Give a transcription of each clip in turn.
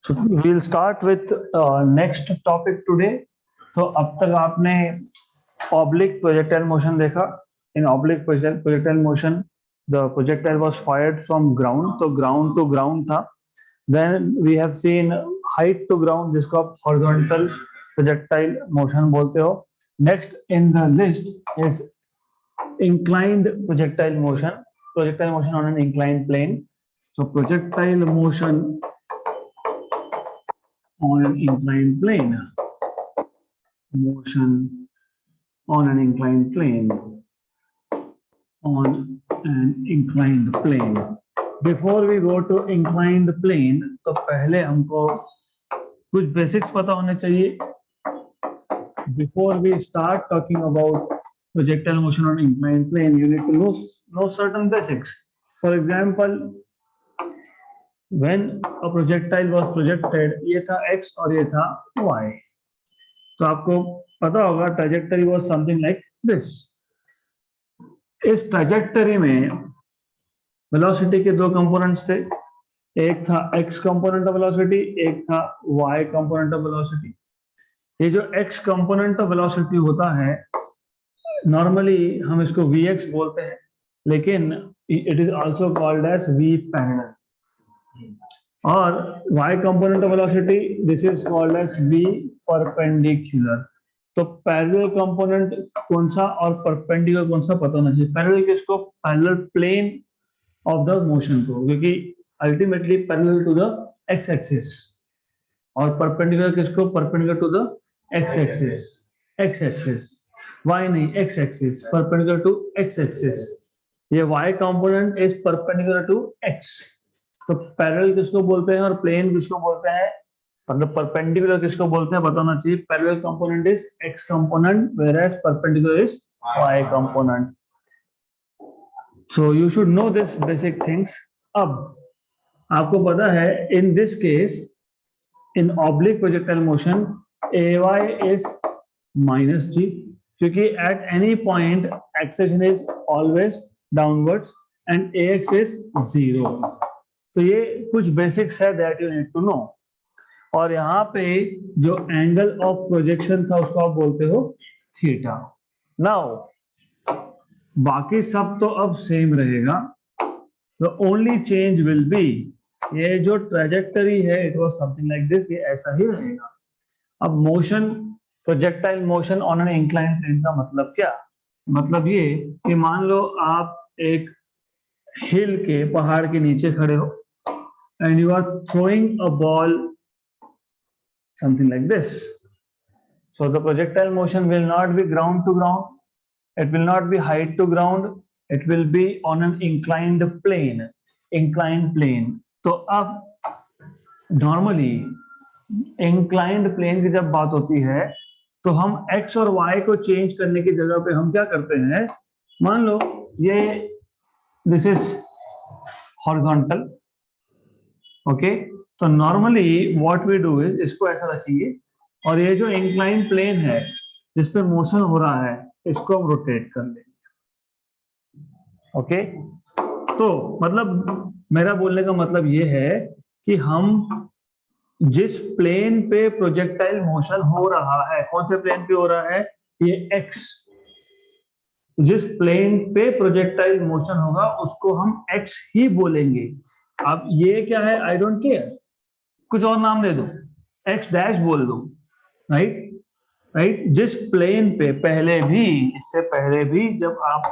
So we'll start with next topic today. तो अब तक आपने oblique projectile motion देखा. In oblique projectile motion, the projectile was fired from ground. तो ground to ground था. Then we have seen height to ground, जिसको आप horizontal projectile motion बोलते हो. Next in the list is inclined projectile motion on an inclined plane. So projectile motion on an inclined plane. Motion on an inclined plane. On an inclined plane. Before we go to inclined plane, तो पहले हमको कुछ basics पता होने चाहिए. Before we start talking about projectile motion on inclined plane, you need to know certain basics. For example, when a projectile was projected, ये था x और ये था y. तो आपको पता होगा trajectory was something like this. इस ट्रैजेक्टरी में वेलोसिटी के दो कंपोनेंट्स थे. एक था x कंपोनेंट ऑफ वेलोसिटी, एक था y कंपोनेंट ऑफ वेलोसिटी. ये जो x कंपोनेंट ऑफ वेलोसिटी होता है, नॉर्मली हम इसको vx बोलते हैं, लेकिन it is also called as v parallel. और y component of velocity, this is called as v perpendicular. तो पैरेलल कंपोनेंट कौन सा और परपेंडिकुलर कौन सा पता होना चाहिए. पैरेलल किसको? Parallel plane of the motion को, क्योंकि ultimately parallel to the x axis. और परपेंडिकुलर किसको? Perpendicular to the x axis. X axis, y नहीं, x axis. Perpendicular to x axis. ये y component is perpendicular to x. तो parallel किसको बोलते हैं और प्लेन किसको बोलते हैं, मतलब परपेंडिकुलर किसको बोलते हैं बताना चाहिए. Parallel component is x component, whereas perpendicular is y component. So you should know this basic things. अब आपको पता है in this case, in oblique projectile motion ay is -g, क्योंकि at any point acceleration is always downwards and ax is 0. तो ये कुछ basics है that you need to know. और यहाँ पे जो एंगल ऑफ प्रोजेक्शन था उसको आप बोलते हो थीटा. नाउ बाकी सब तो अब सेम रहेगा. The only change will be, ये जो ट्रैजेक्टरी है it was something like this, ये ऐसा ही रहेगा. अब motion, projectile motion on an inclined plane का मतलब क्या? मतलब ये कि मान लो आप एक हिल के, पहाड़ के नीचे खड़े हो and you are throwing a ball something like this. So the projectile motion will not be ground to ground, it will not be height to ground, it will be on an inclined plane. Inclined plane. तो अब normally inclined plane की जब बात होती है तो हम x और y को चेंज करने की जगह पे हम क्या करते हैं, मान लो ये दिस इज हॉरिजॉन्टल. ओके, तो normally what we do is, इसको ऐसा रखेंगे और ये जो इंक्लाइन प्लेन है जिस पे मोशन हो रहा है इसको हम रोटेट कर लेंगे. ओके, तो मतलब मेरा बोलने का मतलब ये है कि हम जिस प्लेन पे प्रोजेक्टाइल मोशन हो रहा है, कौन से प्लेन पे हो रहा है, ये x. जिस प्लेन पे प्रोजेक्टाइल मोशन होगा उसको हम x ही बोलेंगे. अब ये क्या है, आई डोंट केयर, कुछ और नाम दे दो, x डैश बोल दो. Right right. जिस प्लेन पे पहले भी, इससे पहले भी जब आप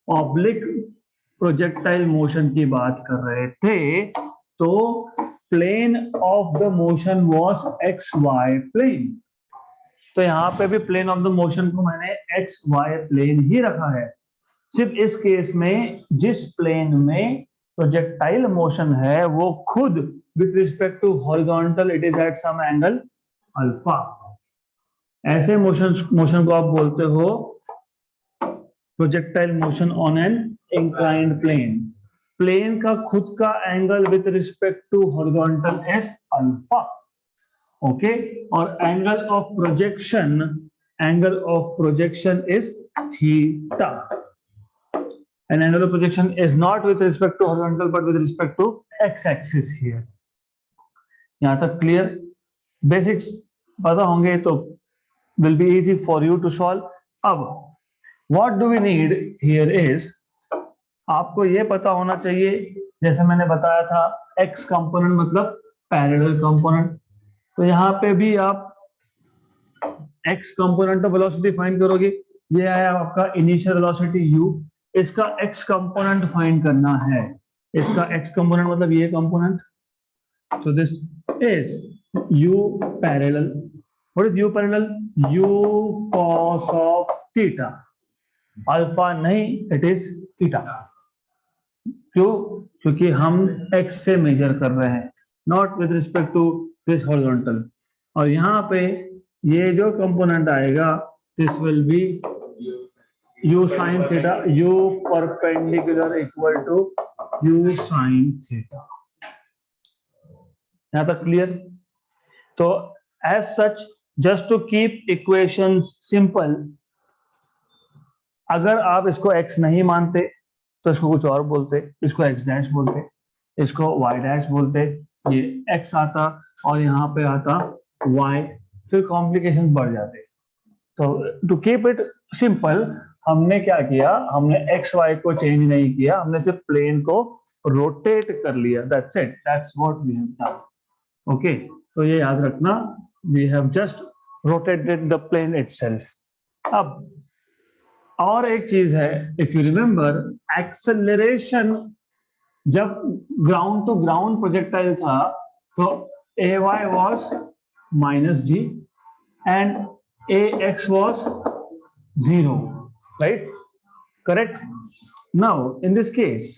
ऑब्लिक प्रोजेक्टाइल मोशन की बात कर रहे थे तो plane of the motion was x y plane. तो यहाँ पे भी प्लेन ऑफ द मोशन को मैंने एक्स वाई प्लेन ही रखा है. सिर्फ इस केस में जिस प्लेन में प्रोजेक्टाइल मोशन है वो खुद with respect to horizontal it is at some angle alpha. ऐसे मोशन को आप बोलते हो projectile motion on an inclined plane. Plane का खुद का angle with respect to horizontal is alpha. Okay, और angle of projection is theta. And angle of projection is not with respect to horizontal but with respect to x-axis here. यहाँ तक clear? Basics पता होंगे तो will be easy for you to solve. अब what do we need here is, आपको ये पता होना चाहिए, जैसे मैंने बताया था x कंपोनेंट मतलब पैरेलल कंपोनेंट, तो यहाँ पे भी आप x component of velocity find करोगे। ये आया आपका इनिशियल वेलोसिटी u, इसका x कंपोनेंट फाइंड करना है। इसका x कंपोनेंट मतलब ये component, so this is u parallel. What is u parallel? u cos of theta. Alpha नहीं, it is theta. क्यों? क्योंकि हम x से मेजर कर रहे हैं, not with respect to this horizontal. और यहाँ पे ये जो कंपोनेंट आएगा, this will be u sin theta, u perpendicular equal to u sin theta. यहाँ तक क्लियर? तो as such, just to keep equations simple, अगर आप इसको x नहीं मानते तो इसको कुछ और बोलते, इसको x डैश बोलते, इसको y डैश बोलते, ये x आता और यहाँ पे आता y, फिर कॉम्प्लिकेशंस बढ़ जाते। तो टू कीप इट सिंपल हमने क्या किया, हमने x y को चेंज नहीं किया, हमने सिर्फ प्लेन को रोटेट कर लिया। That's it, that's what we have done. Okay, तो ये याद रखना, we have just rotated the plane itself. अब और एक चीज है, इफ यू रिमेंबर, एक्सेलरेशन जब ग्राउंड टू ग्राउंड प्रोजेक्टाइल था तो ay was -g and ax was 0, right? Correct? Now in this case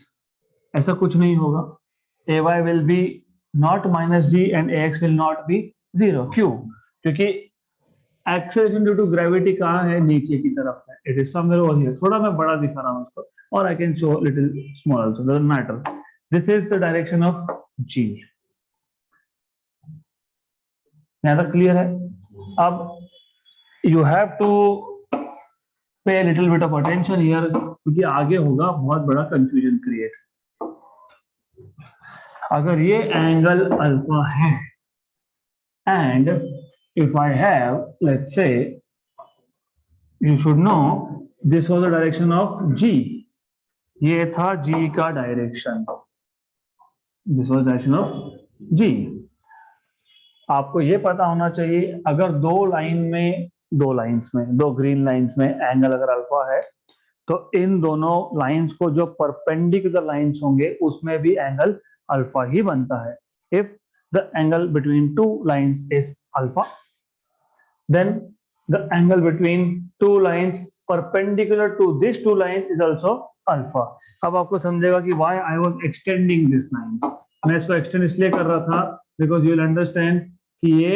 ऐसा कुछ नहीं होगा, ay will be not -g and ax will not be 0. क्यों? क्योंकि एक्सेलरेशन ड्यू टू ग्रेविटी कहाँ है? नीचे की तरफ है। It is somewhere over here. थोड़ा मैं बड़ा दिखा रहा हूँ इसको, और I can show little small also, doesn't matter. This is the direction of g। यहाँ तक क्लियर है? अब यू हैव टू पे little bit of attention here, क्योंकि आगे होगा बहुत बड़ा कंफ्यूजन क्रिएट। अगर ये एंगल अल्फा है and if I have, let's say, you should know this was the direction of g, ये था g का direction, this was direction of g। आपको ये पता होना चाहिए, अगर दो ग्रीन लाइंस में एंगल अगर अल्फा है तो इन दोनों लाइंस को जो परपेंडिकुलर लाइंस होंगे उसमें भी एंगल अल्फा ही बनता है। If the angle between two lines is alpha, then the angle between two lines perpendicular to these two lines is also alpha। अब आपको समझेगा कि why I was extending this line। मैं इसको extend इसलिए कर रहा था because you will understand कि ये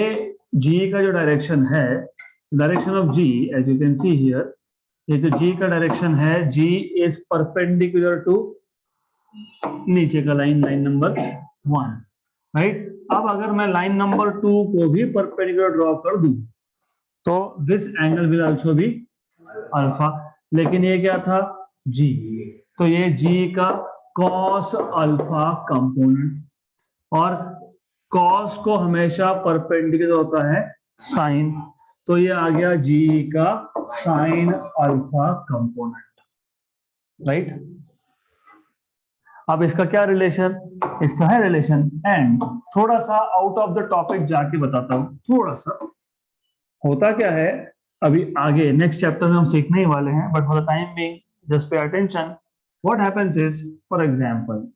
g का जो डायरेक्शन है, direction of g as you can see here, ये जो g का डायरेक्शन है, g is perpendicular to नीचे का लाइन नंबर 1, राइट? अब अगर मैं लाइन नंबर 2 को भी परपेंडिकुलर ड्रॉ कर दूं तो this angle will also be alpha, लेकिन ये क्या था? g, तो ये g का cos अल्फा कंपोनेंट, और cos को हमेशा परपेंडिकुलर होता है sin, तो ये आ गया g का sin अल्फा कंपोनेंट, राइट? अब इसका क्या रिलेशन? इसका है रिलेशन, एंड थोड़ा सा आउट ऑफ द टॉपिक जाके बताता हूं। थोड़ा सा होता क्या है, अभी आगे नेक्स्ट चैप्टर में हम सीखने ही वाले हैं, but for the time being just pay attention. What happens is, for example,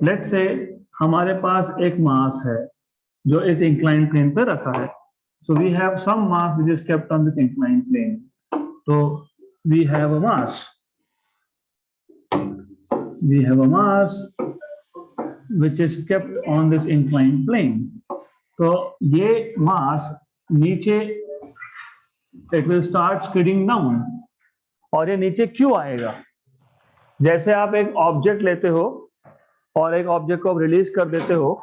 let's say हमारे पास एक मास है जो इस इंक्लाइंड प्लेन पे रखा है। So we have some mass which is kept on this inclined plane. तो we have a mass which is kept on this inclined plane। तो ये मास नीचे it will start skidding down, और ये नीचे क्यों आएगा? जैसे आप एक ऑब्जेक्ट लेते हो और एक ऑब्जेक्ट को रिलीज कर देते हो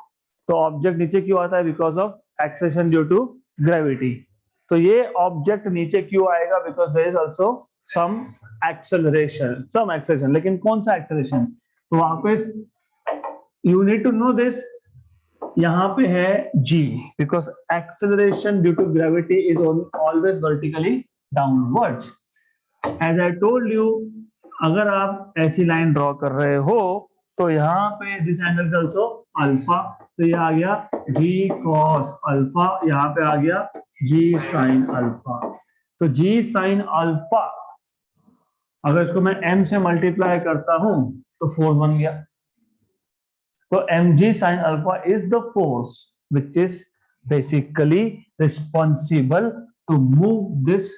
तो ऑब्जेक्ट नीचे क्यों आता है? Because of acceleration due to gravity. तो ये ऑब्जेक्ट नीचे क्यों आएगा? Because there is also some acceleration, लेकिन कौन सा एक्सेलरेशन? तो वापस you need to know this यहाँ पे है g, because acceleration due to gravity is always vertically downwards. As I told you, अगर आप ऐसी लाइन ड्रॉ कर रहे हो तो यहाँ पे this angle is also alpha, तो ये आ गया g cos अल्फा, यहाँ पे आ गया g sin अल्फा। तो g sin अल्फा अगर इसको मैं m से मल्टीप्लाई करता हूं तो फोर्स बन गया। तो mg sin alpha is the force which is basically responsible to move this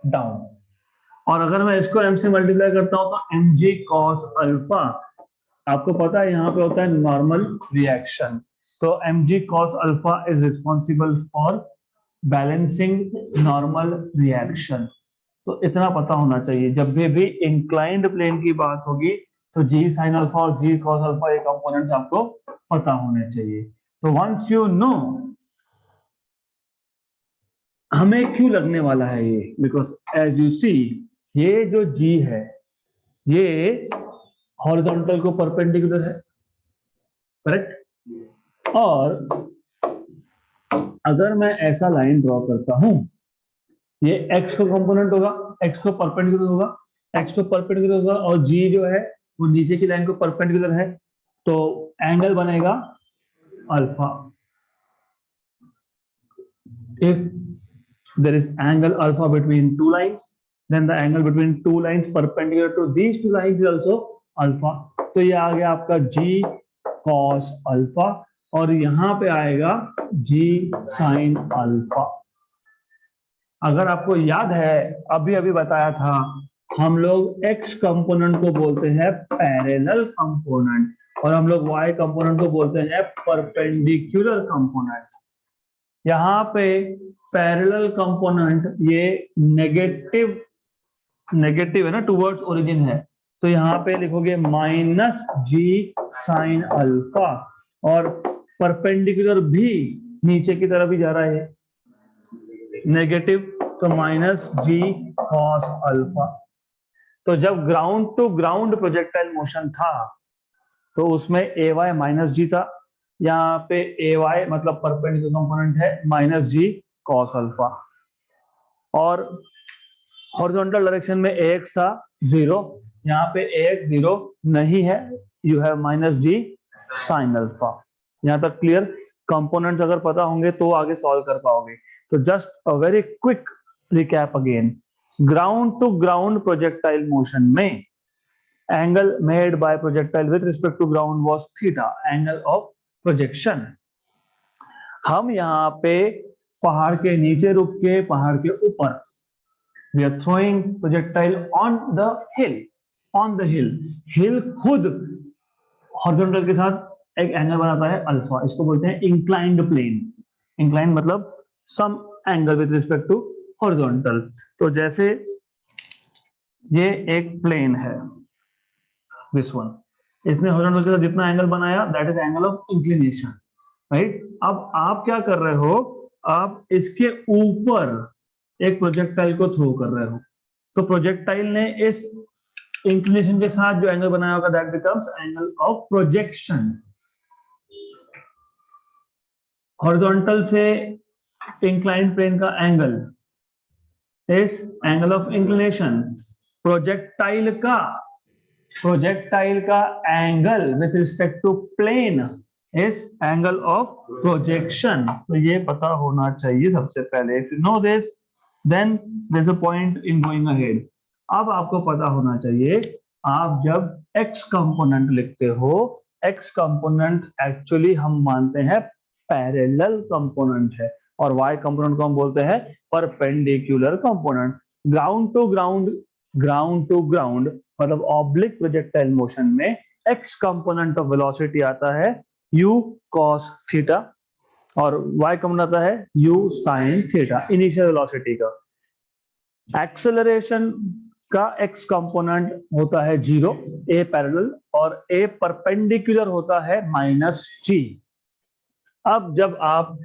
down. और अगर मैं इसको m से मल्टीप्लाई करता हूं तो mg cos अल्फा, आपको पता है यहाँ पे होता है नॉर्मल रिएक्शन, तो mg cos alpha is responsible for balancing normal reaction. तो इतना पता होना चाहिए, जब भी इंक्लाइंड प्लेन की बात होगी तो g sin अल्फा और g cos अल्फा ये कंपोनेंट्स आपको पता होने चाहिए। तो वंस यू नो, हमें क्यों लगने वाला है ये, बिकॉज एज यू सी ये जो g है ये हॉरिजॉन्टल को परपेंडिकुलर है, करेक्ट। और अगर मैं ऐसा लाइन ड्रॉ करता हूं, ये x को कंपोनेंट होगा, x को परपेंडिकुलर होगा, x को परपेंडिकुलर होगा, और g जो है वो नीचे की लाइन को परपेंडिकुलर है, तो एंगल बनेगा alpha. If there is angle alpha between two lines, then the angle between two lines perpendicular to these two lines is also alpha. तो ये आ गया आपका g cos अल्फा, और यहां पे आएगा g sin अल्फा। अगर आपको याद है, अभी अभी बताया था, हम लोग x कंपोनेंट को बोलते हैं पैरेलल कंपोनेंट, और हम लोग y कंपोनेंट को बोलते हैं परपेंडिकुलर कंपोनेंट। यहाँ पे पैरेलल कंपोनेंट ये नेगेटिव है ना, टुवर्ड्स ओरिजिन है, तो यहाँ पे लिखोगे माइनस g sin अल्फा, और परपेंडिकुलर भी नीचे की तरफ ही जा रहा है नेगेटिव, तो माइनस g cos अल्फा। तो जब ground to ground projectile motion था तो उसमें ay माइनस जी था, यहाँ पे ay मतलब परपेंडिकुलर कंपोनेंट है माइनस g cos अल्फा, और हॉरिजॉन्टल डायरेक्शन में ax था 0, यहाँ पे ax 0 नहीं है, you have minus g sin alpha. यहाँ तक क्लियर? कंपोनेंट्स अगर पता होंगे तो आगे सॉल्व कर पाओगे। तो just a very quick recap again, ground to ground projectile motion में angle made by projectile with respect to ground was theta, angle of projection. हम यहाँ पे पहाड़ के नीचे रुक के पहाड़ के ऊपर, we are throwing projectile on the hill, hill खुद हॉरिजॉन्टल के साथ एक एंगल बनाता है अल्फा, इसको बोलते हैं इंक्लाइंड प्लेन। इंक्लाइंड मतलब some angle with respect to horizontal. तो जैसे ये एक प्लेन है, दिस वन, इसने हॉरिजॉन्टल के साथ जितना एंगल बनाया that is angle of inclination, right. अब आप क्या कर रहे हो, आप इसके ऊपर एक प्रोजेक्टाइल को थ्रो कर रहे हो, तो प्रोजेक्टाइल ने इस इंक्लिनेशन के साथ जो एंगल बनाया होगा that becomes angle of projection. Horizontal से इंक्लाइंड प्लेन का angle is angle of inclination, projectile का angle with respect to plane is angle of projection. तो ये पता होना चाहिए सबसे पहले। If you know this then there is a point in going ahead. अब आपको पता होना चाहिए, आप जब x कंपोनेंट लिखते हो, x कंपोनेंट एक्चुअली हम मानते हैं पैरेलल कंपोनेंट है, और y कंपोनेंट को हम बोलते हैं perpendicular component. Ground to ground मतलब ऑब्लिक प्रोजेक्टाइल मोशन में x कंपोनेंट ऑफ वेलोसिटी आता है u cos थीटा, और y कंपोनेंट आता है u sin theta, initial velocity का। एक्सेलरेशन का x कंपोनेंट होता है 0, a पैरेलल, और a परपेंडिकुलर होता है माइनस g। अब जब आप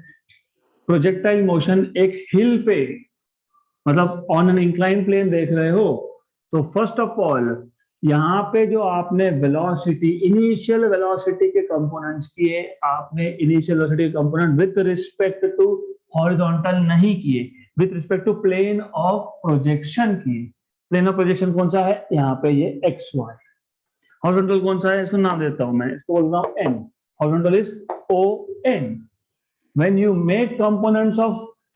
प्रोजेक्टाइल मोशन एक हिल पे मतलब ऑन एन इंक्लाइन प्लेन देख रहे हो, तो फर्स्ट ऑफ ऑल यहाँ पे जो आपने वेलोसिटी, इनिशियल वेलोसिटी के कंपोनेंट्स किए, आपने इनिशियल वेलोसिटी के component with respect to horizontal नहीं किए, with respect to plane of projection किए। प्लेन ऑफ प्रोजेक्शन कौन सा है? यहाँ पे ये एक्स वाई। हॉरिजॉन्टल कौन सा है? इसको नाम देता हूं मैं, इसको बोल रहा हूं N. Horizontal is O N. When you make components of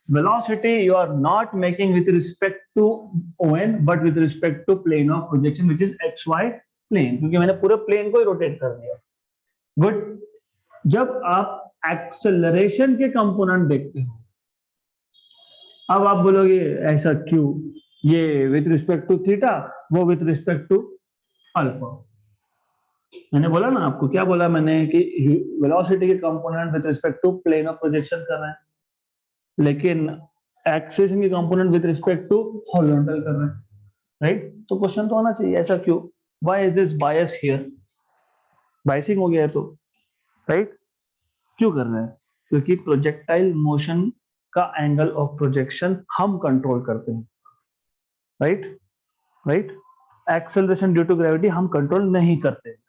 velocity, you are not making with respect to on, but with respect to plane of projection, which is xy plane, क्योंकि मैंने पूरे प्लेन को ही rotate कर दिया। Good. जब आप acceleration के component देखते हो, अब आप बोलोगे ऐसा क्यों, ये विथ रिस्पेक्ट टू थीटा, वो विथ रिस्पेक्ट टू अल्फा। मैंने बोला ना आपको, क्या बोला मैंने कि वेलोसिटी के component with respect to plane of projection कर रहे हैं, लेकिन एक्सेलरेशन के component with respect to horizontal कर रहे हैं, राइट? तो क्वेश्चन तो होना चाहिए ऐसा क्यों, why is this bias here? Biasing हो गया है तो, राइट? क्यों कर रहे हैं? क्योंकि प्रोजेक्टाइल मोशन का एंगल ऑफ प्रोजेक्शन हम कंट्रोल करते हैं, right? Right? Acceleration due to gravity हम कंट्रोल नहीं करते,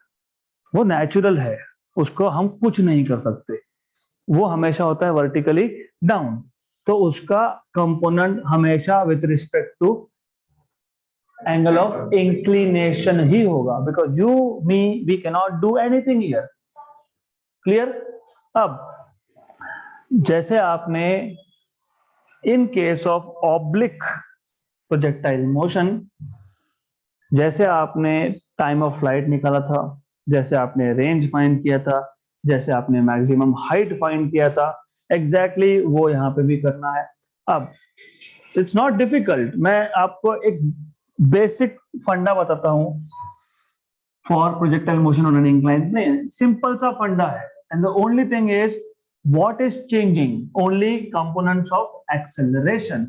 वो नेचुरल है, उसको हम कुछ नहीं कर सकते, वो हमेशा होता है वर्टिकली डाउन, तो उसका कंपोनेंट हमेशा with respect to angle of inclination ही होगा, because you me we can not do anything here. Clear? अब जैसे आपने in case of oblique projectile motion, जैसे आपने टाइम ऑफ फ्लाइट निकाला था, जैसे आपने रेंज फाइंड किया था, जैसे आपने मैक्सिमम हाइट फाइंड किया था, एग्जैक्टली वो यहाँ पे भी करना है। अब इट्स नॉट डिफिकल्ट, मैं आपको एक बेसिक फंडा बताता हूँ for projectile motion on an inclined plane. Simple सा फंडा है, and the only thing is what is changing, only components of acceleration.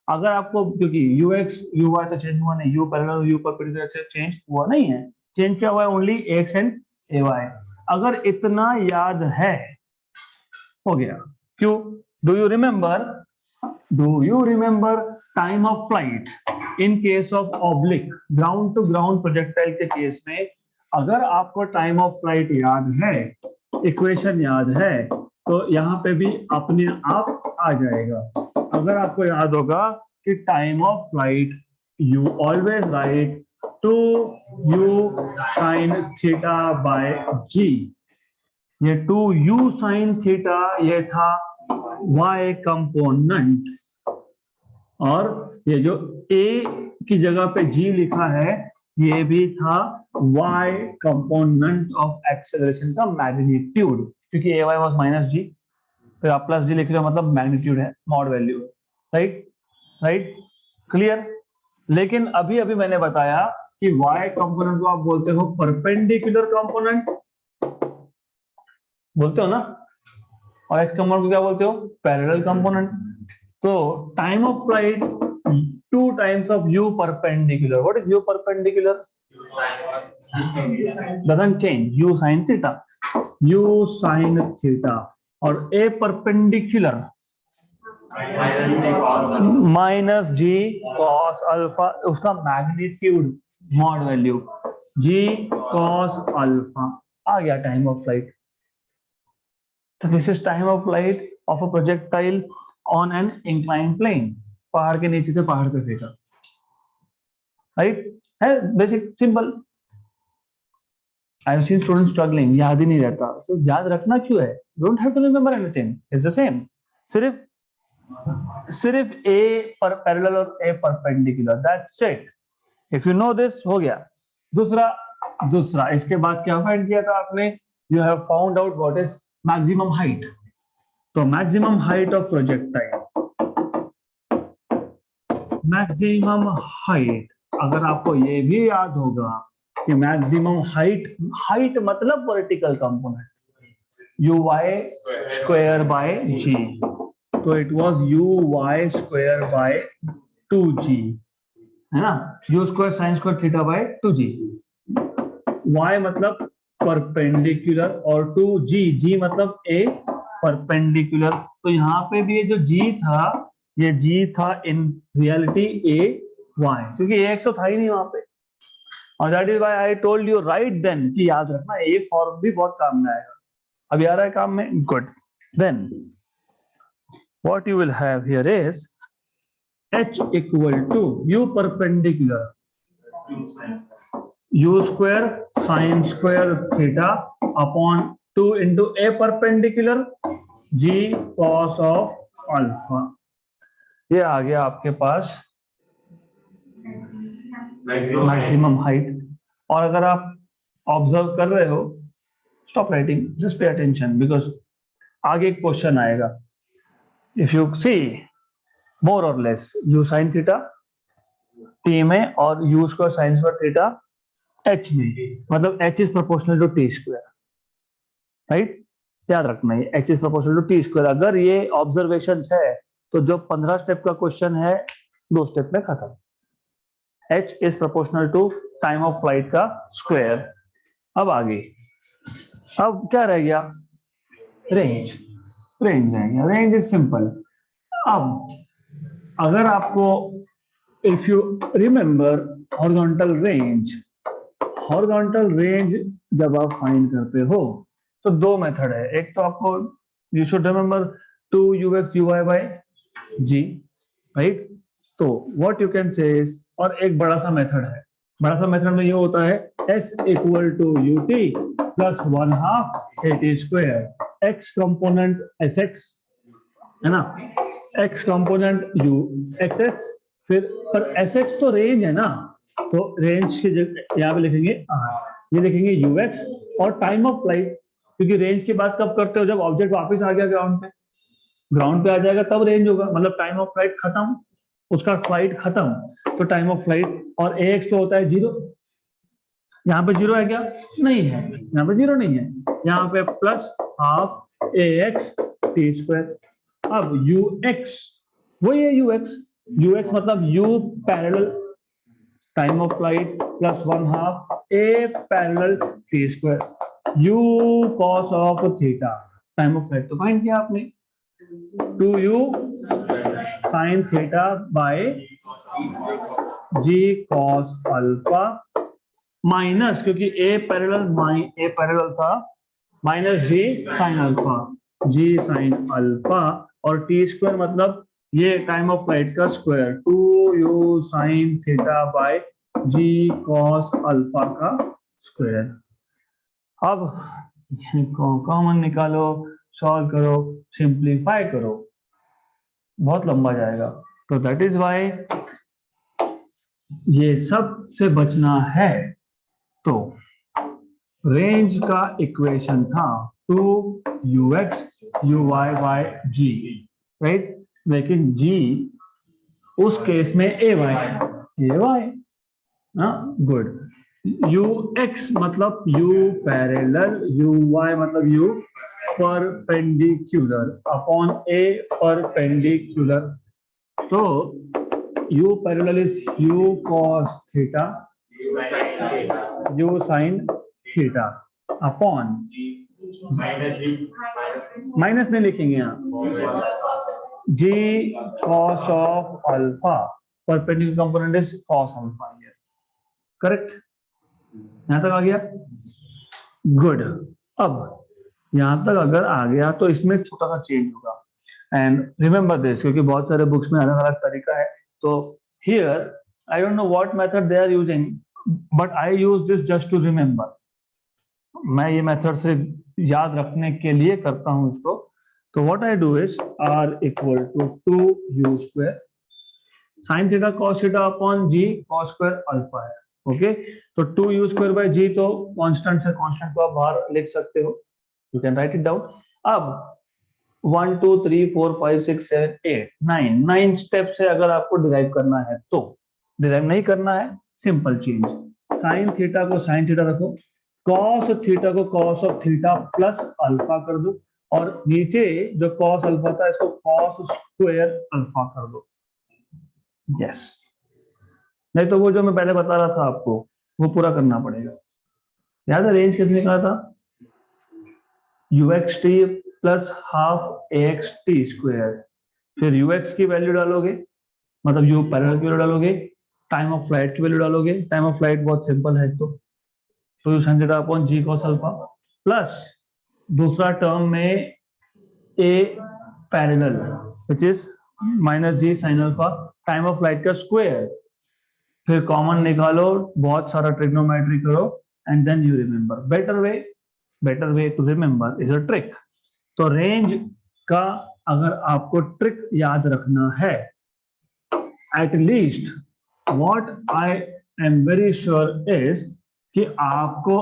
अगर आपको, क्योंकि ux uy तो चेंज हुआ नहीं, u parallel u perpendicular change हुआ नहीं है, चेंज क्या हुआ है? Only x and ay। अगर इतना याद है, हो गया। क्यों? Do you remember time of flight in case of oblique ground to ground projectile के केस में? अगर आपको टाइम ऑफ फ्लाइट याद है, इक्वेशन याद है, तो यहाँ पे भी अपने आप आ जाएगा। अगर आपको याद होगा कि time of flight you always right 2u sin theta by g। ये 2u sin थीटा ये था y कंपोनेंट, और ये जो a की जगह पे g लिखा है ये भी था y कंपोनेंट ऑफ एक्सेलरेशन का मैग्नीट्यूड, क्योंकि ay वाज माइनस g, फिर आप प्लस जी लिख रहे हो, मतलब मैग्नीट्यूड है, mod value, right? Right? Clear? लेकिन अभी अभी मैंने बताया कि y कंपोनेंट को आप बोलते हो परपेंडिकुलर कंपोनेंट, बोलते हो ना, और x कंपोनेंट को क्या बोलते हो? Parallel component. तो time of flight 2 times of u perpendicular. What is u perpendicular? Doesn't change. U sin theta. U sin theta. और a perpendicular minus g cos alpha, उसका magnitude mod value g cos alpha आ गया time of flight. तो this is time of flight of a projectile on an inclined plane, पहाड़ के नीचे से पहाड़ पे फेंका, राइट? है basic simple. I have seen students struggling, याद ही नहीं रहता, तो याद रखना क्यों है? Don't have to remember anything, it's the same. सिर्फ ए पर पैरेलल और a perpendicular, that's it. If you know this, हो गया। दूसरा इसके बाद क्या फाइंड किया था आपने? You have found out what is maximum height. तो maximum height of projectile, maximum height, अगर आपको ये भी याद होगा कि मैक्सिमम हाइट मतलब vertical component u y square by g, तो it was u y square by 2g, है ना? U square sine square theta by 2g। y मतलब परपेंडिकुलर और 2g मतलब a परपेंडिकुलर। तो यहाँ पे भी ये जो g था, ये g था इन रियलिटी a y, क्योंकि ax तो था ही नहीं वहां पे, और that is why I told you right then कि याद रखना ये फॉर्म भी बहुत काम में आएगा। अभी आ रहा है काम में, good. Then what you will have here is h equal to u perpendicular u square sine square theta upon 2 into a perpendicular g cos of alpha. ये आ गया आपके पास मैक्सिमम हाइट। और अगर आप ऑब्जर्व कर रहे हो, stop writing, just pay attention because आगे एक क्वेश्चन आएगा। इफ यू सी मोर और less u sine theta t में और u square sine square theta h में, मतलब h is proportional to t square, right? याद रखना ये h is proportional to t square. अगर ये ऑब्जर्वेशन है तो जो 15 स्टेप का क्वेश्चन है 2 स्टेप में खत्म। h is proportional to time of flight का स्क्वायर। अब आगे, अब क्या रह गया? रेंज। रेंज रह गया। Range is simple. अब अगर आपको, if you remember horizontal range, horizontal range जब आप फाइंड करते हो तो 2 मेथड है। एक तो आपको, you should remember 2ux uy by g, right? तो what you can say is, और एक बड़ा सा मेथड है। बड़ा सा मेथड में ये होता है s equal to ut plus 1/2 at square, x component sx है ना, x कंपोनेंट u xx, फिर पर sx तो रेंज है ना, तो रेंज की जगह यहाँ पे लिखेंगे r, ये लिखेंगे ux, और टाइम ऑफ फ्लाइट, क्योंकि रेंज की बात कब करते हो? जब ऑब्जेक्ट वापस आ गया ग्राउंड पे आ जाएगा तब रेंज होगा, मतलब टाइम ऑफ फ्लाइट खत्म, उसका फ्लाइट खत्म, तो टाइम ऑफ फ्लाइट। और ax तो होता है 0, यहाँ पे 0 है क्या? नहीं है, यहाँ पे 0 नहीं है, यहाँ पे plus half ax t square. अब ux वही है ux मतलब u parallel time of flight plus 1/2 a parallel t square, u cos of theta, time of flight तो फाइंड किया आपने, 2u sin theta by g cos alpha minus, क्योंकि a parallel था, minus g sin alpha, g sin alpha, और t square मतलब ये time of flight का square, 2u sin theta by g cos alpha का square. अब common निकालो, solve करो, सिंप्लीफाई करो, बहुत लंबा जाएगा। तो दैट इज व्हाई ये सब से बचना है। तो रेंज का इक्वेशन था 2ux uy by g, right? लेकिन g उस केस में ay ना, गुड। ux मतलब u पैरेलल, uy मतलब u perpendicular upon a perpendicular, तो u parallel is u cos theta, u sin theta upon, minus नहीं लिखेंगे यहाँ, g cos of alpha, perpendicular component is cos alpha, correct? यहां तक आ गया, good. अब यहां तक अगर आ गया तो इसमें छोटा सा चेंज होगा, एंड रिमेंबर दिस, क्योंकि बहुत सारे बुक्स में अलग अलग तरीका है। तो here I don't know what method they are using, but I use this just to remember. मैं ये मेथड से याद रखने के लिए करता हूं इसको। तो what I do is r equal to 2u square sine theta cos theta upon g cos square alpha है, ओके? तो 2u स्क्वायर बाय g तो कांस्टेंट है, कांस्टेंट को आप बाहर लिख सकते हो, you can write it down. अब 1 2 3 4 5 6 7 8 9 स्टेप से अगर आपको डिराइव करना है, तो डिराइव नहीं करना है, सिंपल चेंज, साइन थीटा को साइन थीटा रखो, कॉस थीटा को cos of theta plus alpha कर दो, और नीचे जो कॉस अल्फा था इसको कॉस स्क्वायर अल्फा कर दो, यस। नहीं तो वो जो मैं पहले बता रहा था आपको वो पूरा करना पड़ेगा। याद है रेंज किसने कहा था? uxt plus half axt square, फिर ux की वैल्यू डालोगे, मतलब u पैरेलल की वैल्यू डालोगे, टाइम ऑफ फ्लाइट की वैल्यू डालोगे, टाइम ऑफ फ्लाइट बहुत सिंपल है, तो sin theta upon g cos alpha plus दूसरा टर्म में a parallel which is minus g sine alpha time of flight का स्क्वायर, फिर कॉमन निकालो, बहुत सारा ट्रिग्नोमेट्री करो and then you remember. Better way to remember is a trick. तो range का अगर आपको ट्रिक याद रखना है, at least what I am very sure is कि आपको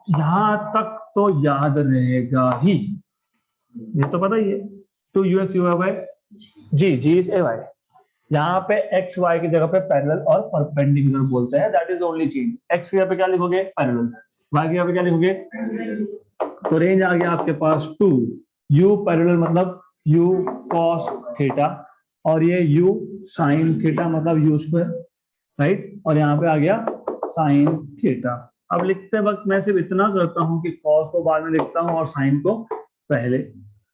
यहां तक तो याद रहेगा ही, ये तो पता ही है. 2ux u by g is ay. यहाँ पे x y की जगह पे पैरेलल और परपेंडिकुलर बोलते हैं, that is only change. x की जगह पे क्या लिखोगे? पैरेलल. y की जगह पे क्या लिखोगे? तो रेंज आ गया आपके पास 2 u पैरेलल मतलब u cos थीटा और ये u sin थीटा मतलब u स्क्वायर, राइट. और यहाँ पे आ गया sin थीटा. अब लिखते वक्त मैं सिर्फ इतना करता हूं कि cos को बाद में लिखता हूं और sin को पहले.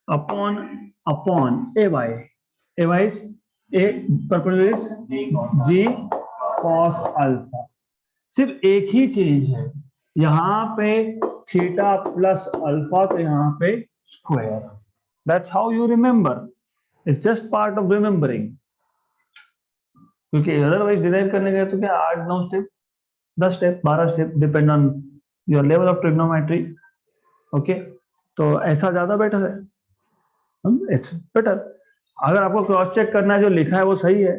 अपॉन ए वाई ए परपेंडिकुलर जी कॉस अल्फा. सिर्फ एक ही चेंज है, यहाँ पे थीटा प्लस अल्फा तो यहाँ पे square. That's how you remember. It's just part of remembering. क्योंकि अदरवाइज डिराइव करने गए तो क्या 8-9 step, 10 step, 12 step, depend on your level of trigonometry. Okay, तो ऐसा ज्यादा बेटर है. It's better. अगर आपको क्रॉस चेक करना है जो लिखा है वो सही है,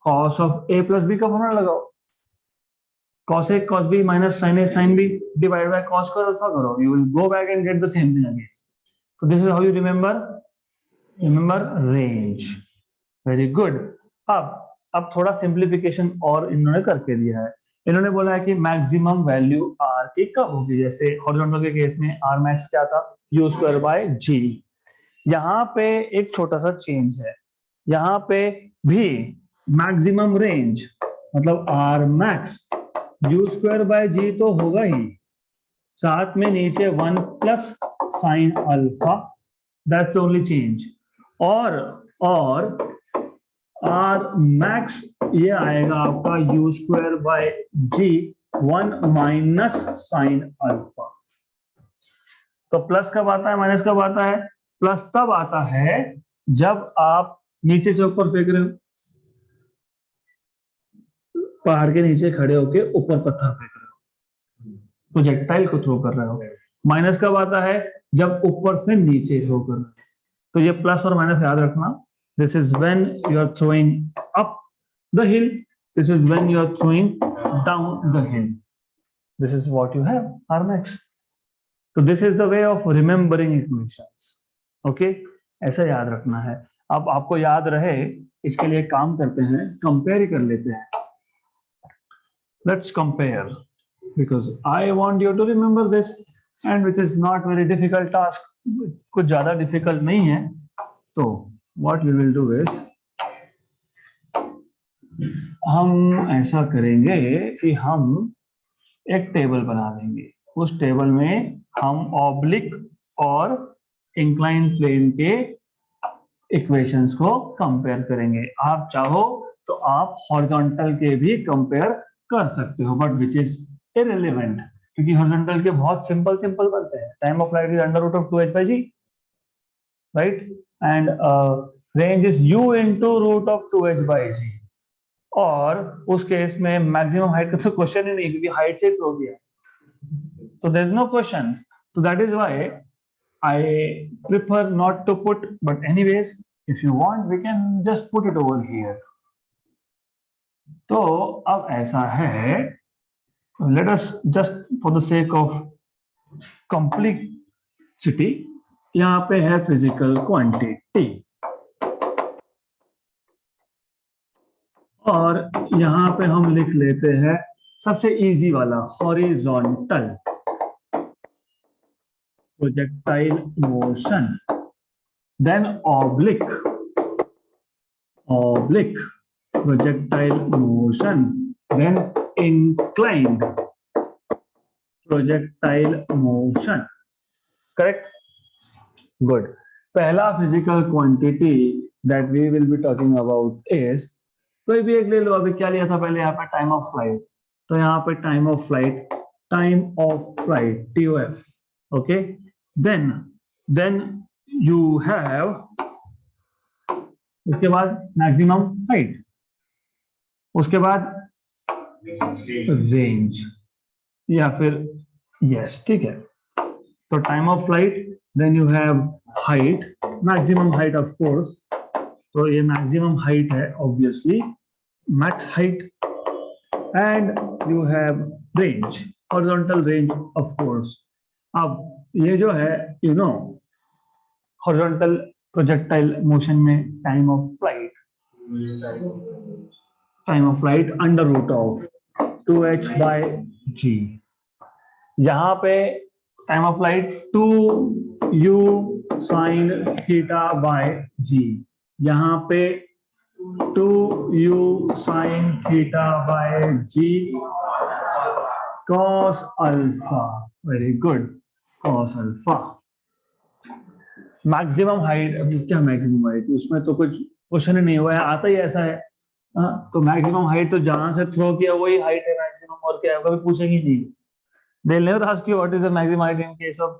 cos of a plus b का फॉर्मूला लगाओ. cos a cos b minus sin a sin b divide by cos square alpha करो. You will go back and get the same thing again. So this is how you remember range. Very good. अब थोड़ा simplification और इन्होंने करके दिया है. इन्होंने बोला है कि मैक्सिमम वैल्यू r की कब होगी. जैसे हॉरिजॉन्टल के केस में r मैक्स क्या था? u square by g. यहाँ पे एक छोटा सा चेंज है, यहाँ पे भी मैक्सिमम रेंज मतलब r max u square by g तो होगा ही, साथ में नीचे 1 plus sine alpha, that's only change. और आर मैक्स ये आएगा आपका u square by g 1 minus sine alpha. तो प्लस कब आता है, माइनस कब आता है? प्लस तब आता है जब आप नीचे से ऊपर फेंक रहे हो, पहाड़ के नीचे खड़े होके ऊपर पत्थर फेंक रहे हो, प्रोजेक्टाइल को थ्रो कर रहे हो. माइनस कब आता है? जब ऊपर से नीचे थ्रो कर रहे हो. तो ये प्लस और माइनस याद रखना. This is when you are throwing up the hill, this is when you are throwing down the hill. This is what you have, R max. तो this is the way of remembering equations. Okay, ऐसा याद रखना है. अब आपको याद रहे इसके लिए काम करते हैं, कंपेयर ही कर लेते हैं. Let's compare because I want you to remember this and which is not very difficult task. कुछ ज्यादा difficult नहीं है. तो what we will do is हम ऐसा करेंगे कि हम एक टेबल बना लेंगे. उस टेबल में हम ऑब्लिक और इंक्लाइन प्लेन के इक्वेशंस को कंपेयर करेंगे. आप चाहो तो आप हॉरिजॉन्टल के भी कंपेयर कर सकते हो, बट विच इज इररिलेवेंट, क्योंकि हॉरिजॉन्टल के बहुत सिंपल बनते हैं. Time of flight is under root of 2h by g, right, and range is u into root of 2h by g. और उस केस में मैक्सिमम हाइट का तो क्वेश्चन ही नहीं, क्योंकि हाइट से थ्रो किया, तो there is no question. So that is why I prefer not to put, but anyways, if you want, we can just put it over here. तो अब ऐसा है, let us just for the sake of complexity, यहाँ पे है physical quantity और यहाँ पे हम लिख लेते हैं सबसे इजी वाला horizontal projectile motion, then oblique projectile motion, then inclined projectile motion. Correct? Good. पहला physical quantity that we will be talking about is कोई भी एक ले लो, अभी क्या लिया था पहले यहाँ पे टाइम ऑफ फ्लाइट, तो यहाँ पे time of flight TOF, okay. Then you have, उसके बाद मैक्सिमम हाइट, उसके बाद रेंज, या फिर यस, ठीक है। तो time of flight, then you have height, maximum height of course, तो ये मैक्सिमम हाइट है obviously, max height, and you have range, horizontal range of course. अब ये जो है you know horizontal projectile motion में time of flight under root of 2h/g, यहाँ पे time of flight 2u sin θ/g, यहाँ पे 2u sin θ/g cos alpha, very good, cos alpha. Maximum height, अभी क्या मैक्सिमम हाइट, उसमें तो कुछ क्वेश्चन ही नहीं हुआ है, आता ही ऐसा है। तो मैक्सिमम हाइट तो जहां से थ्रो किया वही हाइट है मैक्सिमम, और क्या है, कभी पूछेंगे नहीं। They'll never ask you what is the maximum height in case of,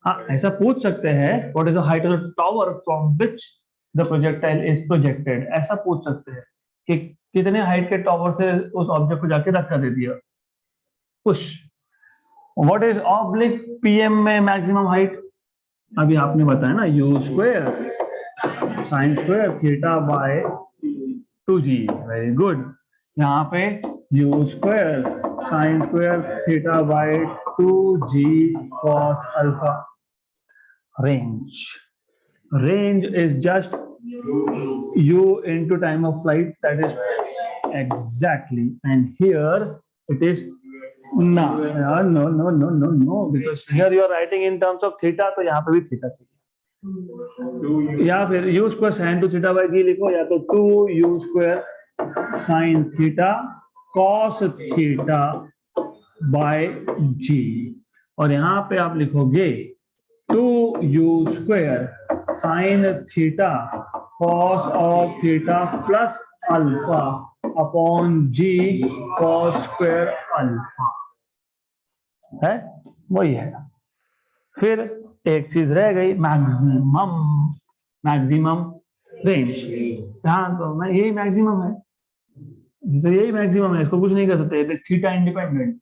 हाँ ऐसा पूछ सकते हैं what is the height of the tower from which the projectile is projected, ऐसा पूछ सकते हैं कि कितने हाइट के टॉवर से उस ऑब्जेक्ट को जाके धक्का दे दिया, push. What is oblique PM में मैक्सिमम हाइट, अभी आपने बताया ना, u² sin² θ/2g, very good. यहाँ पे u² sin² θ/2g cos alpha. range is just u into time of flight, that is exactly, and here it is no, because here you are writing in terms of theta, तो यहाँ पे भी theta चाहिए, या फिर u² sin2θ/g लिखो, या तो 2u² sin theta cos θ/g, और यहाँ पे आप लिखोगे 2u² sin theta cos of theta plus alpha upon g cos² alpha, है वही है। फिर एक चीज रह गई, मैक्सिमम रेंज। हाँ तो मैं यही मैक्सिमम है, यही मैक्सिमम है, इसको कुछ नहीं कर सकते, इट इज थीटा इंडिपेंडेंट,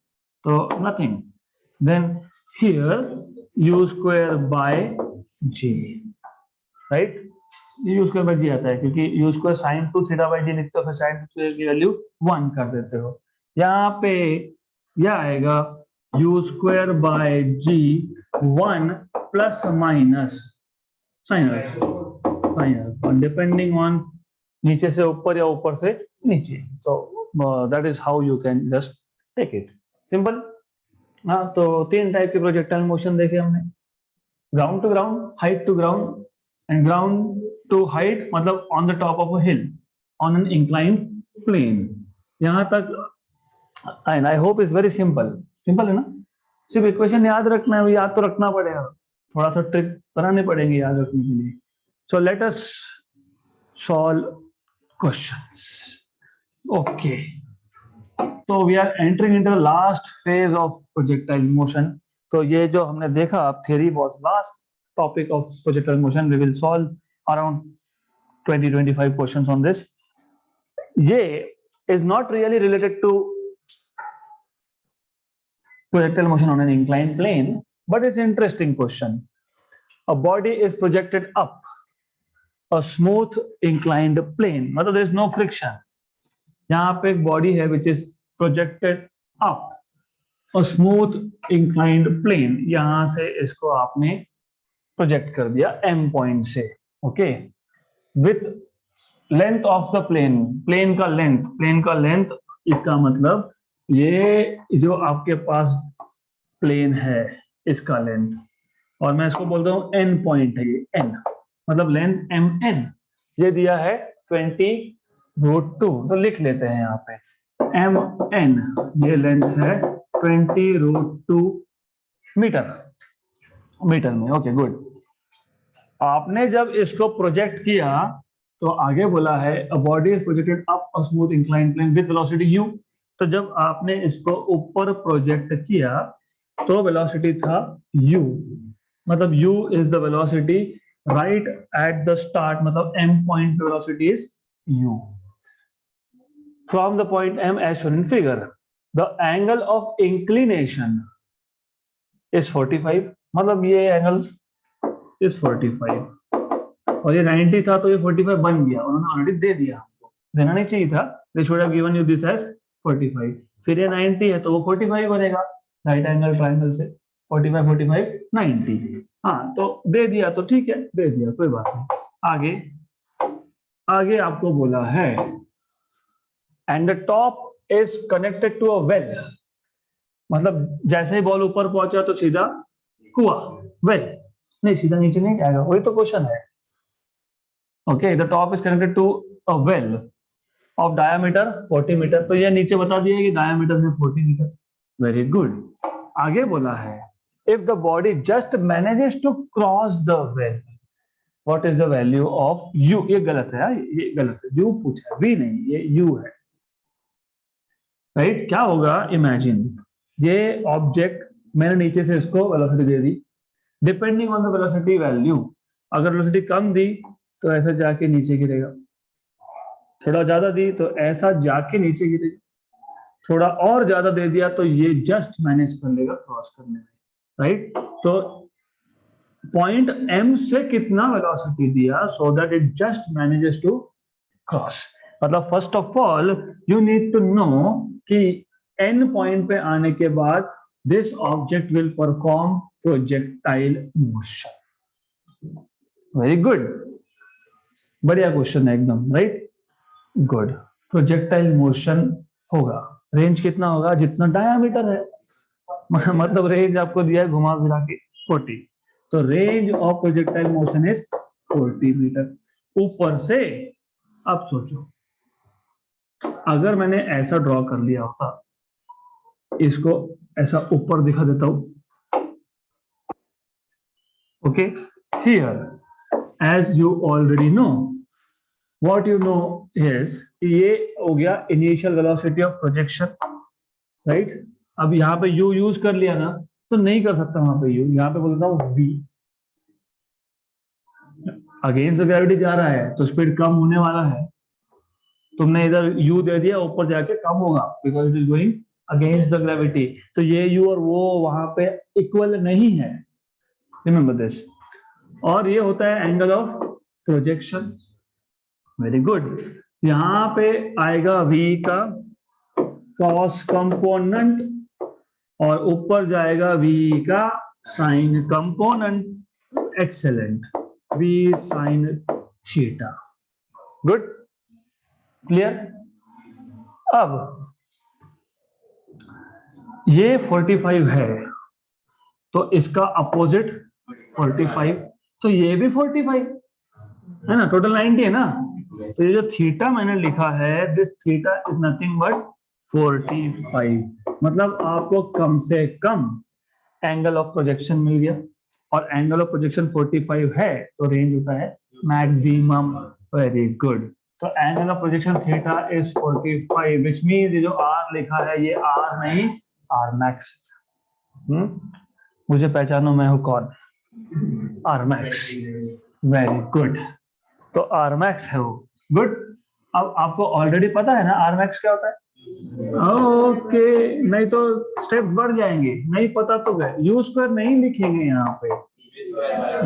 तो nothing. Then here u²/g, right, u²/g आता है क्योंकि u² sin2θ/g लिखते हो, फिर sin2θ की वैल्यू 1 कर देते हो। यहाँ पे यह आएगा u²/g 1 plus minus sin alpha, depending on नीचे से ऊपर या ऊपर से नीचे, so that is how you can just take it, simple। हाँ तो 3 टाइप के प्रोजेक्टाइल मोशन देखे हमने, ground to ground, height to ground, and ground to height मतलब on the top of a hill on an inclined plane. यहाँ तक and I hope is very simple है ना, सिर्फ इक्वेशन याद रखना है, याद तो रखना पड़ेगा, थोड़ा सा ट्रिक बनाने पड़ेंगे याद रखने के लिए। So let us solve questions, okay. तो we are entering into the last phase of projectile motion. तो ये जो हमने देखा theory was last topic of projectile motion, we will solve around 20-25 questions on this. ये is not really related to projectile motion on an inclined plane, but it's an interesting question. A body is projected up a smooth inclined plane, मतलब there is no friction। यहाँ पे एक body है which is projected up a smooth inclined plane, यहाँ से इसको आपने project कर दिया M पॉइंट से, okay, with length of the plane, plane का लेंथ, इसका मतलब ये जो आपके पास प्लेन है इसका लेंथ, और मैं इसको बोलता हूँ n पॉइंट है, ये n मतलब लेंथ mn, ये दिया है 20√2, तो लिख लेते हैं यहाँ पे mn, ये लेंथ है 20√2 मीटर में, ओके गुड। आपने जब इसको प्रोजेक्ट किया तो आगे बोला है a body is projected up a smooth incline plane with velocity u। तो जब आपने इसको ऊपर प्रोजेक्ट किया तो वेलोसिटी था u, मतलब u is the velocity right at the start, मतलब m point velocity is u from the point m as shown in figure। The angle of inclination is 45, मतलब ये एंगल इज 45 और ये 90 था तो ये 45 बन गया, उन्होंने ऑलरेडी दे दिया, हमको देना नहीं चाहिए था, they should have given you this as 45। फिर ये 90 है तो वो 45 बनेगा राइट एंगल ट्रायंगल से, 45 45 90। हाँ तो दे दिया तो ठीक है, दे दिया कोई बात नहीं। आगे आगे आपको बोला है and the top is connected to a well, मतलब जैसे ही बॉल ऊपर पहुंचा तो सीधा कुआं, वेल नहीं, सीधा नीचे नहीं जाएगा, वही तो क्वेश्चन है। Okay, the top is connected to a well of diameter 40 metre, तो ये नीचे बता दिया कि डायमीटर है 40 मीटर। Very good. आगे बोला है if the body just manages to cross the well what is the value of u. ये गलत है, ये गलत है, यू पूछा है, वी नहीं, ये यू है राइट। क्या होगा, इमेजिन ये ऑब्जेक्ट मैंने नीचे से इसको velocity they the, depending on the velocity value, अगर वेलोसिटी कम दी तो ऐसा जाके नीचे गिरेगा, थोड़ा ज्यादा दी तो ऐसा जाके नीचे गिरेगा, थोड़ा और ज्यादा दे दिया तो ये जस्ट मैनेज कर लेगा क्रॉस करने में राइट। तो पॉइंट एम से कितना वेलोसिटी दिया so that it just manages to cross, मतलब first of all you need to know कि एन पॉइंट पे आने के बाद this object will perform projectile motion. Very good, बढ़िया क्वेश्चन है एकदम राइट, गुड। प्रोजेक्टाइल मोशन होगा, रेंज कितना होगा, जितना डायामीटर है, मतलब रेंज आपको दिया है घुमा फिरा के 40, तो range of projectile motion is 40 metre ऊपर से। अब सोचो अगर मैंने ऐसा ड्रॉ कर लिया होता, इसको ऐसा ऊपर दिखा देता हूं, okay here as you already know what you know is, ये हो गया initial velocity of projection right. अब यहां पे यू यूज कर लिया ना तो नहीं कर सकता वहां पे यू, यहां पे बोलता हूं वी, अगेंस्ट द ग्रेविटी जा रहा है तो स्पीड कम होने वाला है, तुमने इधर u दे दिया ऊपर जाके कम होगा because it is going against the gravity, तो ये u और वो वहां पे इक्वल नहीं है, रिमेंबर दिस। और ये होता है angle of projection. Very good, यहां पे आएगा v का cos कंपोनेंट और ऊपर जाएगा v का sign component. Excellent, v sine theta. Good, clear. अब ये 45 है तो इसका अपोजिट 45, तो ये भी 45 है ना, टोटल 90 है ना, तो ये जो थीटा मैंने लिखा है this theta is nothing but 45, मतलब आपको कम से कम एंगल ऑफ प्रोजेक्शन मिल गया, और एंगल ऑफ प्रोजेक्शन 45 है तो रेंज होता है मैक्सिमम। वेरी गुड, तो angle of projection theta is 45 which means ये जो r लिखा है ये r नहीं r मैक्स। मुझे पहचानो मैं हूं कौन, r मैक्स। वेरी गुड, तो r मैक्स है वो। गुड, अब आपको ऑलरेडी पता है ना r मैक्स क्या होता है, ओके नहीं तो स्टेप बढ़ जाएंगे, नहीं पता तो गए, यू स्क्वायर नहीं लिखेंगे यहाँ पे,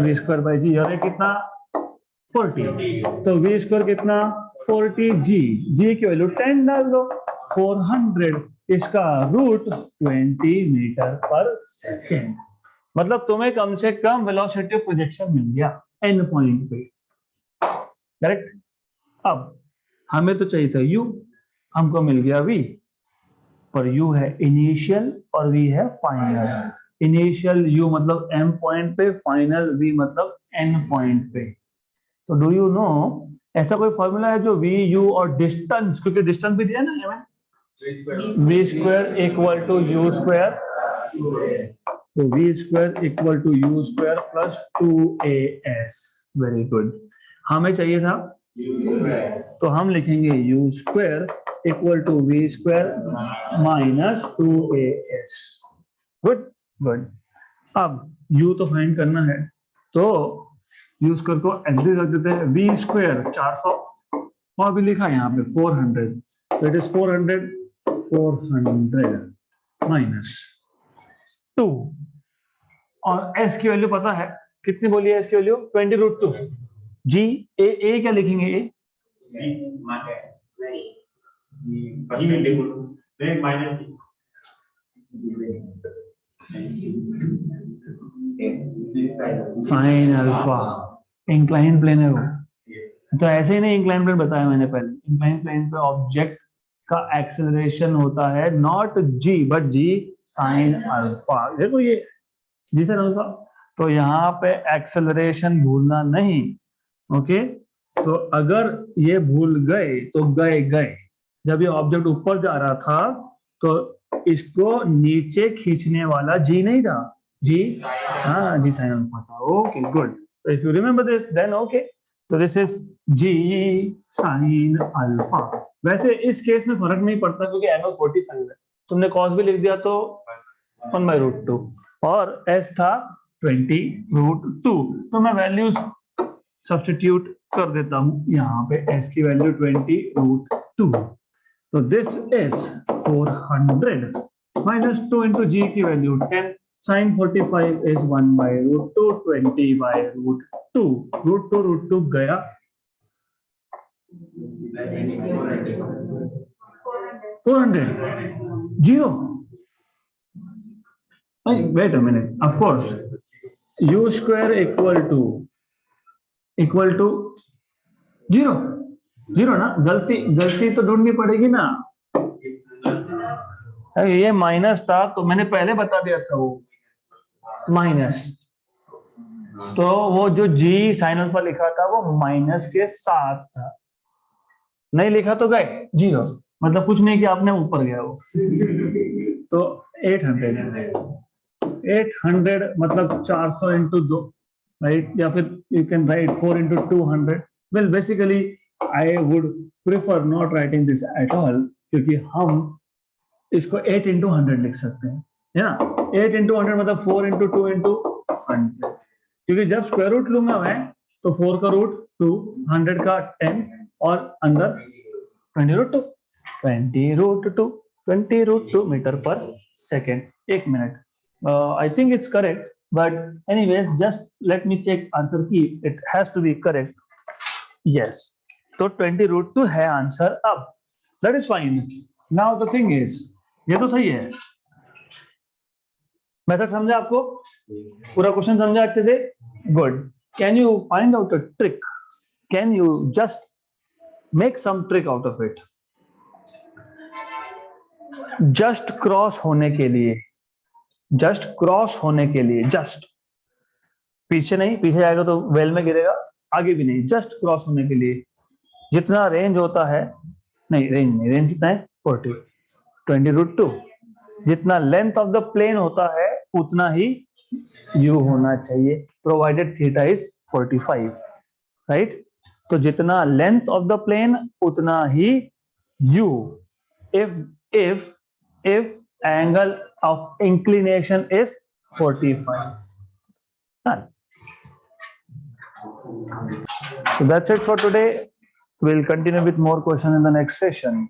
वी स्क्वायर बाई जी, और ये कितना 40, तो वी स्क्वायर कितना 40 जी, जी की वैल्यू 10 डाल दो, 400, इसका रूट 20 मीटर पर सेकेंड, मतलब तुम्हें कम से कम वेलोसिटी ऑफ प्रोजेक्शन मिल गया एन पॉइंट पे, करेक्ट। अब हमें तो चाहिए था यू, हमको मिल गया वी, पर यू है इनिशियल और वी है फाइनल। इनिशियल यू मतलब एम पॉइंट पे, फाइनल वी मतलब एन पॉइंट पे। तो डू यू नो ऐसा कोई फॉर्मूला है जो वी यू और डिस्टेंस, क्योंकि डिस्टेंस भी दिया ना v square equal to u square, तो v square equal to u square plus 2as। Very good, हमें चाहिए था तो हम लिखेंगे u square equal to v square minus 2as। Good good. अब u तो फाइंड करना है, तो u स्क्वायर को एच डी रख देते हैं। v स्क्वायर 400 और अभी लिखा है यहाँ पे 400, तो इट इज 400 माइनस 2 और s की वैल्यू पता है कितनी बोली है? s की वैल्यू 20√2। g a क्या लिखेंगे? a sine alpha. Incline plane है वो, तो ऐसे ही नहीं इंक्लाइन प्लेन बताया मैंने पहले। इंक्लाइन प्लेन पे ऑब्जेक्ट का एक्सेलरेशन होता है not g but g sine alpha. देखो ये जी साइन अल्फा, तो यहाँ पे एक्सेलरेशन भूलना नहीं। ओके, तो अगर ये भूल गए तो गए गए। जब ये ऑब्जेक्ट ऊपर जा रहा था तो इसको नीचे खींचने वाला जी नहीं था, जी हाँ जी साइन अल्फा था। ओके गुड, तो if you remember this then okay, तो this is g sine alpha. वैसे इस केस में फर्क नहीं पड़ता क्योंकि एंगल 45 है, तुमने कॉस भी लिख दिया तो 1/√2 और एस था 20√2, तो मैं वैल्यूज सब्स्टिट्यूट कर देता हूं यहाँ पे। s की वैल्यू 20√2, तो दिस इज 400 माइनस 2 इंटू जी की वैल्यू 10। Sign 45 is 1/√2, 20/√2। √2 गया, 400 zero. Wait a minute, of course u square equal to zero. Zero ना, गलती तो ढूंढनी पड़ेगी ना। ये माइनस था तो मैंने पहले बता दिया था वो माइनस, तो वो जो g साइन अल्फा लिखा था वो माइनस के साथ था, नहीं लिखा तो गए जीरो, मतलब कुछ नहीं किया आपने, ऊपर गया वो। तो 800 मतलब 400 इंटू 2, राइट? या फिर you can right 4 into 200। Well basically I would prefer not writing this at all, क्योंकि हम इसको 8 इंटू 100 लिख सकते हैं, है ना? 8 इंटू 100 मतलब 4 इंटू 2 इंटू 100, क्योंकि जब स्क्वायर रूट लूंगा मैं तो 4 का रूट 2, 100 का 10 और अंदर 20√2, 20√2 मीटर पर सेकेंड। एक minute, I think it's correct, but anyways, just let me check answer key. It has to be correct. Yes, तो 20√2 है आंसर। अब that is fine. Now the thing is, ये तो सही है। मेथड समझा आपको? पूरा क्वेश्चन समझा अच्छे से? Good. Can you find out a trick? Can you just make some trick out of it? Just cross होने के लिए, जस्ट क्रॉस होने के लिए, जस्ट पीछे नहीं, पीछे जाएगा तो वेल में गिरेगा, आगे भी नहीं, जस्ट क्रॉस होने के लिए जितना रेंज होता है, नहीं रेंज नहीं, रेंज कितना है 40, 20√2, जितना लेंथ ऑफ द प्लेन होता है उतना ही u होना चाहिए, प्रोवाइडेड थीटा इज 45, राइट? तो जितना लेंथ ऑफ द प्लेन उतना ही u, if angle of inclination is 45. Done. So that's it for today. We'll continue with more questions in the next session.